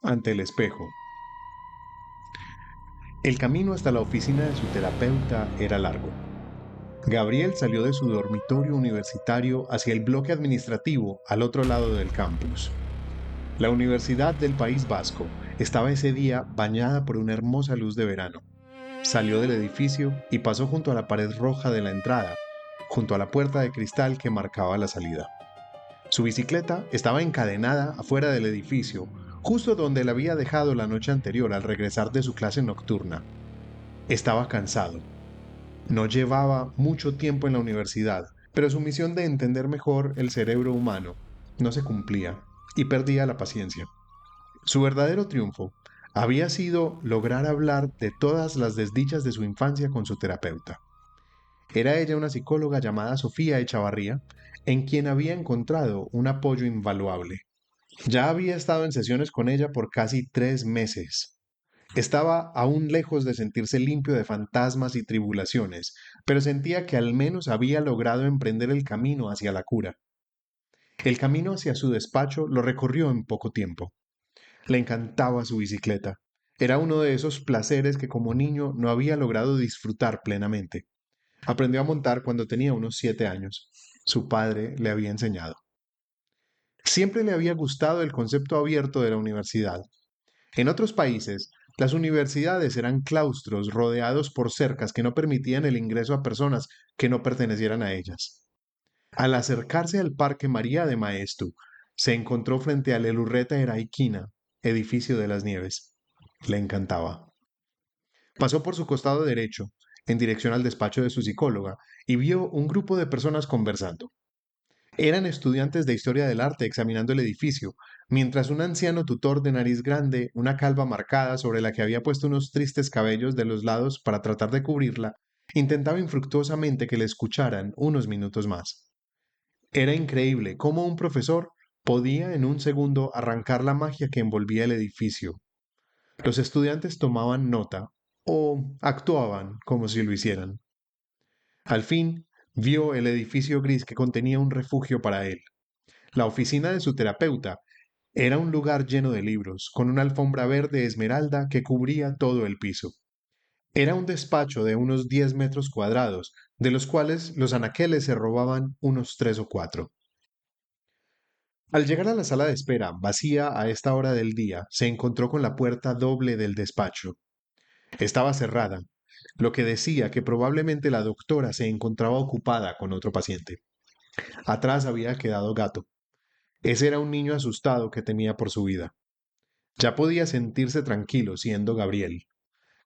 ante el espejo. El camino hasta la oficina de su terapeuta era largo. Gabriel salió de su dormitorio universitario hacia el bloque administrativo al otro lado del campus. La Universidad del País Vasco estaba ese día bañada por una hermosa luz de verano. Salió del edificio y pasó junto a la pared roja de la entrada, junto a la puerta de cristal que marcaba la salida. Su bicicleta estaba encadenada afuera del edificio, justo donde la había dejado la noche anterior al regresar de su clase nocturna. Estaba cansado. No llevaba mucho tiempo en la universidad, pero su misión de entender mejor el cerebro humano no se cumplía y perdía la paciencia. Su verdadero triunfo había sido lograr hablar de todas las desdichas de su infancia con su terapeuta. Era ella una psicóloga llamada Sofía Echavarría, en quien había encontrado un apoyo invaluable. Ya había estado en sesiones con ella por casi 3 meses. Estaba aún lejos de sentirse limpio de fantasmas y tribulaciones, pero sentía que al menos había logrado emprender el camino hacia la cura. El camino hacia su despacho lo recorrió en poco tiempo. Le encantaba su bicicleta. Era uno de esos placeres que como niño no había logrado disfrutar plenamente. Aprendió a montar cuando tenía unos 7 años. Su padre le había enseñado. Siempre le había gustado el concepto abierto de la universidad. En otros países, las universidades eran claustros rodeados por cercas que no permitían el ingreso a personas que no pertenecieran a ellas. Al acercarse al Parque María de Maestu, se encontró frente al Elurreta Heraiquina, edificio de las nieves. Le encantaba. Pasó por su costado derecho, en dirección al despacho de su psicóloga, y vio un grupo de personas conversando. Eran estudiantes de historia del arte examinando el edificio, mientras un anciano tutor de nariz grande, una calva marcada sobre la que había puesto unos tristes cabellos de los lados para tratar de cubrirla, intentaba infructuosamente que le escucharan unos minutos más. Era increíble cómo un profesor podía en un segundo arrancar la magia que envolvía el edificio. Los estudiantes tomaban nota o actuaban como si lo hicieran. Al fin, vio el edificio gris que contenía un refugio para él. La oficina de su terapeuta era un lugar lleno de libros, con una alfombra verde esmeralda que cubría todo el piso. Era un despacho de unos 10 metros cuadrados, de los cuales los anaqueles se robaban unos 3 o 4. Al llegar a la sala de espera, vacía a esta hora del día, se encontró con la puerta doble del despacho. Estaba cerrada, lo que decía que probablemente la doctora se encontraba ocupada con otro paciente. Atrás había quedado Gato. Ese era un niño asustado que temía por su vida. Ya podía sentirse tranquilo siendo Gabriel.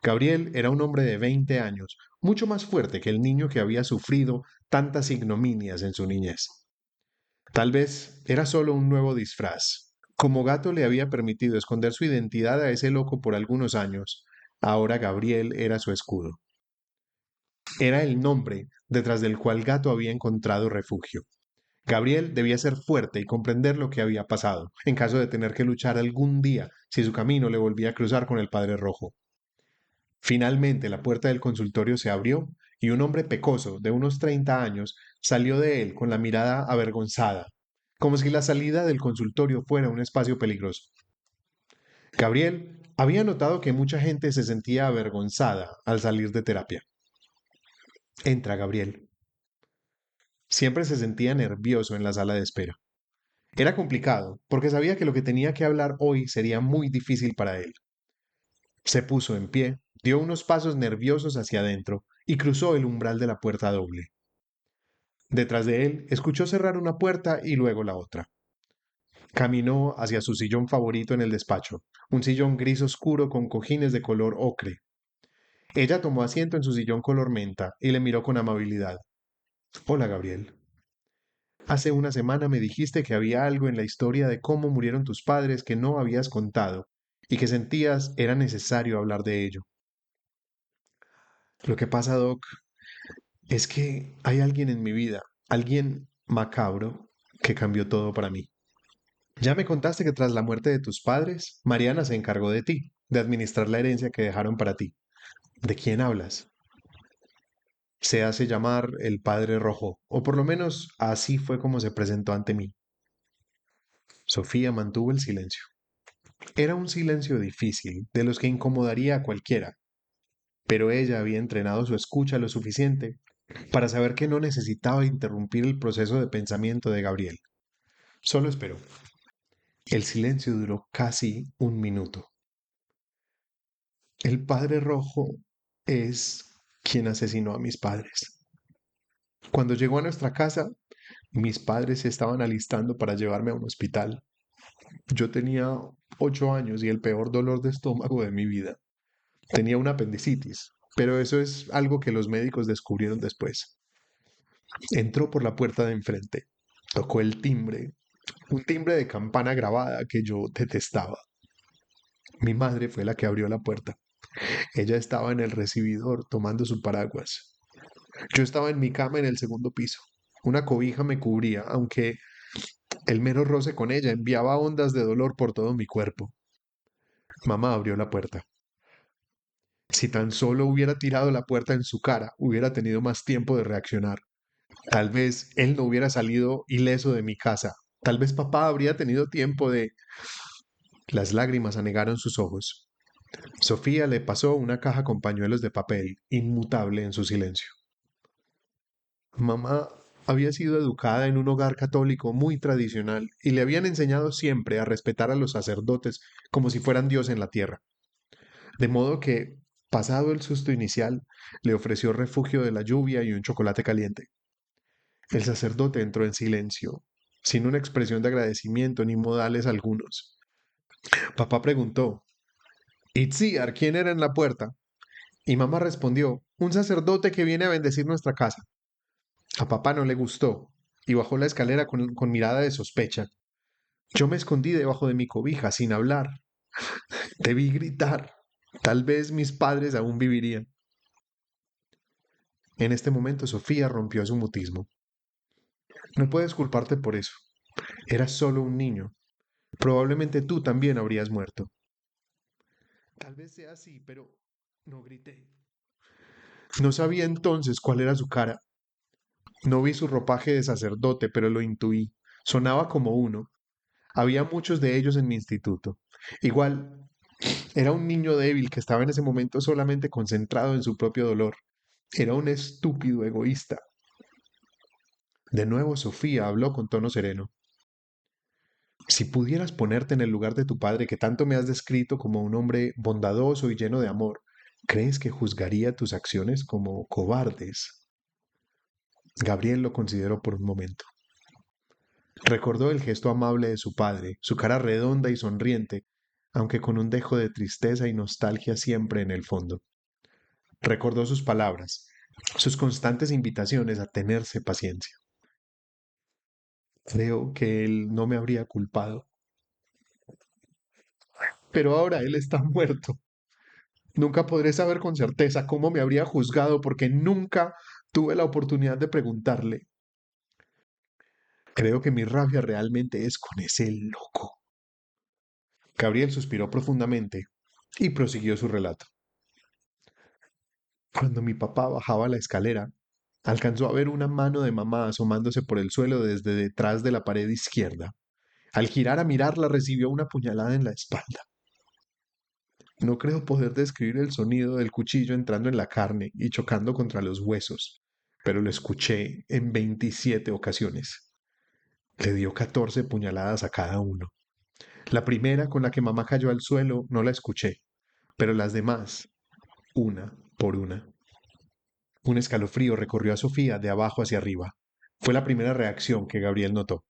Gabriel era un hombre de 20 años, mucho más fuerte que el niño que había sufrido tantas ignominias en su niñez. Tal vez era solo un nuevo disfraz. Como Gato le había permitido esconder su identidad a ese loco por algunos años, ahora Gabriel era su escudo. Era el nombre detrás del cual Gato había encontrado refugio. Gabriel debía ser fuerte y comprender lo que había pasado, en caso de tener que luchar algún día si su camino le volvía a cruzar con el Padre Rojo. Finalmente la puerta del consultorio se abrió y un hombre pecoso de unos 30 años salió de él con la mirada avergonzada, como si la salida del consultorio fuera un espacio peligroso. Gabriel había notado que mucha gente se sentía avergonzada al salir de terapia. Entra, Gabriel. Siempre se sentía nervioso en la sala de espera. Era complicado, porque sabía que lo que tenía que hablar hoy sería muy difícil para él. Se puso en pie, dio unos pasos nerviosos hacia adentro y cruzó el umbral de la puerta doble. Detrás de él, escuchó cerrar una puerta y luego la otra. Caminó hacia su sillón favorito en el despacho, un sillón gris oscuro con cojines de color ocre. Ella tomó asiento en su sillón color menta y le miró con amabilidad. Hola, Gabriel. Hace una semana me dijiste que había algo en la historia de cómo murieron tus padres que no habías contado y que sentías era necesario hablar de ello. Lo que pasa, Doc, es que hay alguien en mi vida, alguien macabro, que cambió todo para mí. Ya me contaste que tras la muerte de tus padres, Mariana se encargó de ti, de administrar la herencia que dejaron para ti. ¿De quién hablas? Se hace llamar el Padre Rojo, o por lo menos así fue como se presentó ante mí. Sofía mantuvo el silencio. Era un silencio difícil, de los que incomodaría a cualquiera, pero ella había entrenado su escucha lo suficiente para saber que no necesitaba interrumpir el proceso de pensamiento de Gabriel. Solo esperó. El silencio duró casi un minuto. El padre rojo es quien asesinó a mis padres. Cuando llegó a nuestra casa, mis padres se estaban alistando para llevarme a un hospital. Yo tenía 8 años y el peor dolor de estómago de mi vida. Tenía una apendicitis, pero eso es algo que los médicos descubrieron después. Entró por la puerta de enfrente, tocó el timbre, un timbre de campana grabada que yo detestaba. Mi madre fue la que abrió la puerta. Ella estaba en el recibidor tomando su paraguas. Yo estaba en mi cama en el segundo piso. Una cobija me cubría, aunque el mero roce con ella enviaba ondas de dolor por todo mi cuerpo. Mamá abrió la puerta. Si tan solo hubiera tirado la puerta en su cara, hubiera tenido más tiempo de reaccionar. Tal vez él no hubiera salido ileso de mi casa. Tal vez papá habría tenido tiempo de... Las lágrimas anegaron sus ojos. Sofía le pasó una caja con pañuelos de papel, inmutable en su silencio. Mamá había sido educada en un hogar católico muy tradicional y le habían enseñado siempre a respetar a los sacerdotes como si fueran Dios en la tierra. De modo que, pasado el susto inicial, le ofreció refugio de la lluvia y un chocolate caliente. El sacerdote entró en silencio, sin una expresión de agradecimiento ni modales algunos. Papá preguntó, Itziar, ¿quién era en la puerta? Y mamá respondió, un sacerdote que viene a bendecir nuestra casa. A papá no le gustó y bajó la escalera con mirada de sospecha. Yo me escondí debajo de mi cobija sin hablar. Debí gritar. Tal vez mis padres aún vivirían. En este momento Sofía rompió su mutismo. No puedes culparte por eso. Eras solo un niño. Probablemente tú también habrías muerto. Tal vez sea así, pero no grité. No sabía entonces cuál era su cara. No vi su ropaje de sacerdote, pero lo intuí. Sonaba como uno. Había muchos de ellos en mi instituto. Igual, era un niño débil que estaba en ese momento solamente concentrado en su propio dolor. Era un estúpido egoísta. De nuevo Sofía habló con tono sereno. Si pudieras ponerte en el lugar de tu padre que tanto me has descrito como un hombre bondadoso y lleno de amor, ¿crees que juzgaría tus acciones como cobardes? Gabriel lo consideró por un momento. Recordó el gesto amable de su padre, su cara redonda y sonriente, aunque con un dejo de tristeza y nostalgia siempre en el fondo. Recordó sus palabras, sus constantes invitaciones a tenerse paciencia. Creo que él no me habría culpado. Pero ahora él está muerto. Nunca podré saber con certeza cómo me habría juzgado porque nunca tuve la oportunidad de preguntarle. Creo que mi rabia realmente es con ese loco. Gabriel suspiró profundamente y prosiguió su relato. Cuando mi papá bajaba la escalera, alcanzó a ver una mano de mamá asomándose por el suelo desde detrás de la pared izquierda. Al girar a mirarla recibió una puñalada en la espalda. No creo poder describir el sonido del cuchillo entrando en la carne y chocando contra los huesos, pero lo escuché en 27 ocasiones. Le dio 14 puñaladas a cada uno. La primera, con la que mamá cayó al suelo, no la escuché, pero las demás, una por una. Un escalofrío recorrió a Sofía de abajo hacia arriba. Fue la primera reacción que Gabriel notó.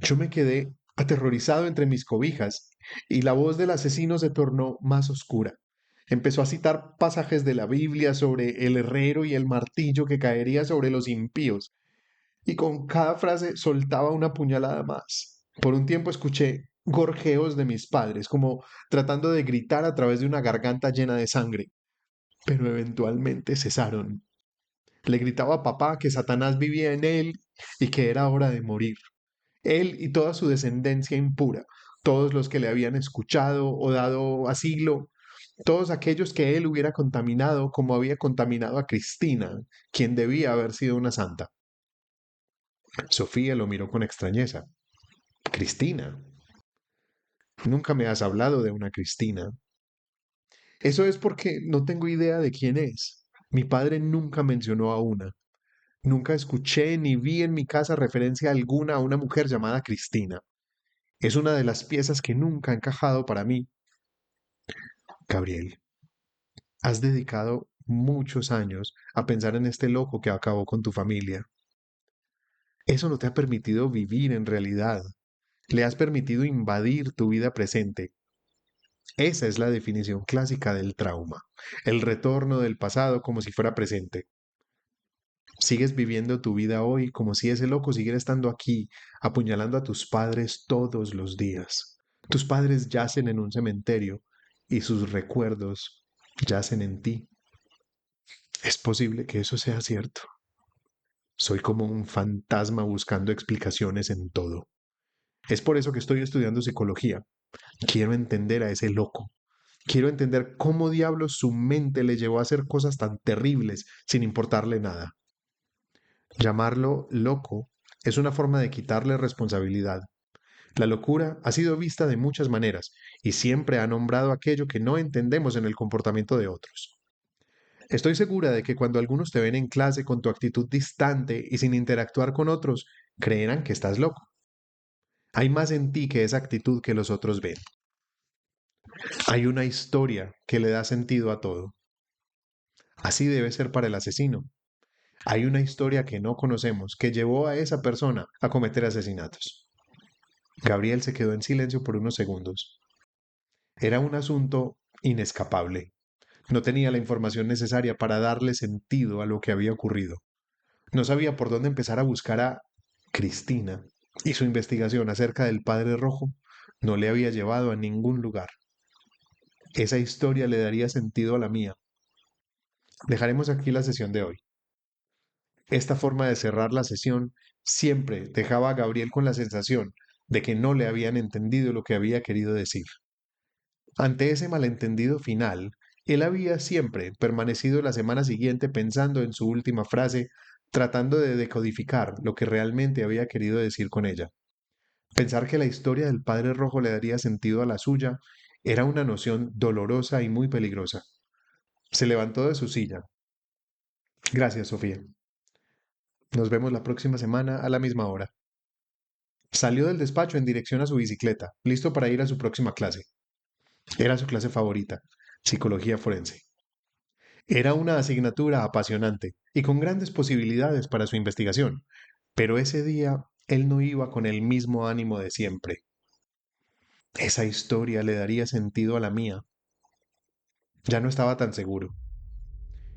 Yo me quedé aterrorizado entre mis cobijas y la voz del asesino se tornó más oscura. Empezó a citar pasajes de la Biblia sobre el herrero y el martillo que caería sobre los impíos, y con cada frase soltaba una puñalada más. Por un tiempo escuché gorjeos de mis padres, como tratando de gritar a través de una garganta llena de sangre, pero eventualmente cesaron. Le gritaba a papá que Satanás vivía en él y que era hora de morir. Él y toda su descendencia impura, todos los que le habían escuchado o dado asilo, todos aquellos que él hubiera contaminado como había contaminado a Cristina, quien debía haber sido una santa. Sofía lo miró con extrañeza. Cristina. Nunca me has hablado de una Cristina. Eso es porque no tengo idea de quién es. Mi padre nunca mencionó a una. Nunca escuché ni vi en mi casa referencia alguna a una mujer llamada Cristina. Es una de las piezas que nunca ha encajado para mí. Gabriel, has dedicado muchos años a pensar en este loco que acabó con tu familia. Eso no te ha permitido vivir en realidad. Le has permitido invadir tu vida presente. Esa es la definición clásica del trauma, el retorno del pasado como si fuera presente. Sigues viviendo tu vida hoy como si ese loco siguiera estando aquí, apuñalando a tus padres todos los días. Tus padres yacen en un cementerio y sus recuerdos yacen en ti. Es posible que eso sea cierto. Soy como un fantasma buscando explicaciones en todo. Es por eso que estoy estudiando psicología. Quiero entender a ese loco. Quiero entender cómo diablos su mente le llevó a hacer cosas tan terribles sin importarle nada. Llamarlo loco es una forma de quitarle responsabilidad. La locura ha sido vista de muchas maneras y siempre ha nombrado aquello que no entendemos en el comportamiento de otros. Estoy segura de que cuando algunos te ven en clase con tu actitud distante y sin interactuar con otros, creerán que estás loco. Hay más en ti que esa actitud que los otros ven. Hay una historia que le da sentido a todo. Así debe ser para el asesino. Hay una historia que no conocemos que llevó a esa persona a cometer asesinatos. Gabriel se quedó en silencio por unos segundos. Era un asunto inescapable. No tenía la información necesaria para darle sentido a lo que había ocurrido. No sabía por dónde empezar a buscar a Cristina, y su investigación acerca del Padre Rojo no le había llevado a ningún lugar. Esa historia le daría sentido a la mía. Dejaremos aquí la sesión de hoy. Esta forma de cerrar la sesión siempre dejaba a Gabriel con la sensación de que no le habían entendido lo que había querido decir. Ante ese malentendido final, él había siempre permanecido la semana siguiente pensando en su última frase, tratando de decodificar lo que realmente había querido decir con ella. Pensar que la historia del Padre Rojo le daría sentido a la suya era una noción dolorosa y muy peligrosa. Se levantó de su silla. Gracias, Sofía. Nos vemos la próxima semana a la misma hora. Salió del despacho en dirección a su bicicleta, listo para ir a su próxima clase. Era su clase favorita, psicología forense. Era una asignatura apasionante y con grandes posibilidades para su investigación, pero ese día él no iba con el mismo ánimo de siempre. Esa historia le daría sentido a la mía. Ya no estaba tan seguro.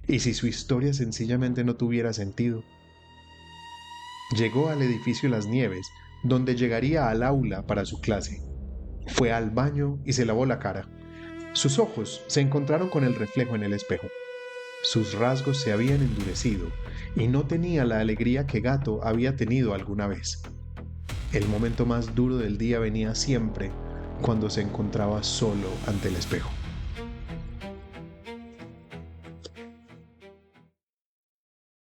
¿Y si su historia sencillamente no tuviera sentido? Llegó al edificio Las Nieves, donde llegaría al aula para su clase. Fue al baño y se lavó la cara. Sus ojos se encontraron con el reflejo en el espejo. Sus rasgos se habían endurecido y no tenía la alegría que Gato había tenido alguna vez. El momento más duro del día venía siempre cuando se encontraba solo ante el espejo.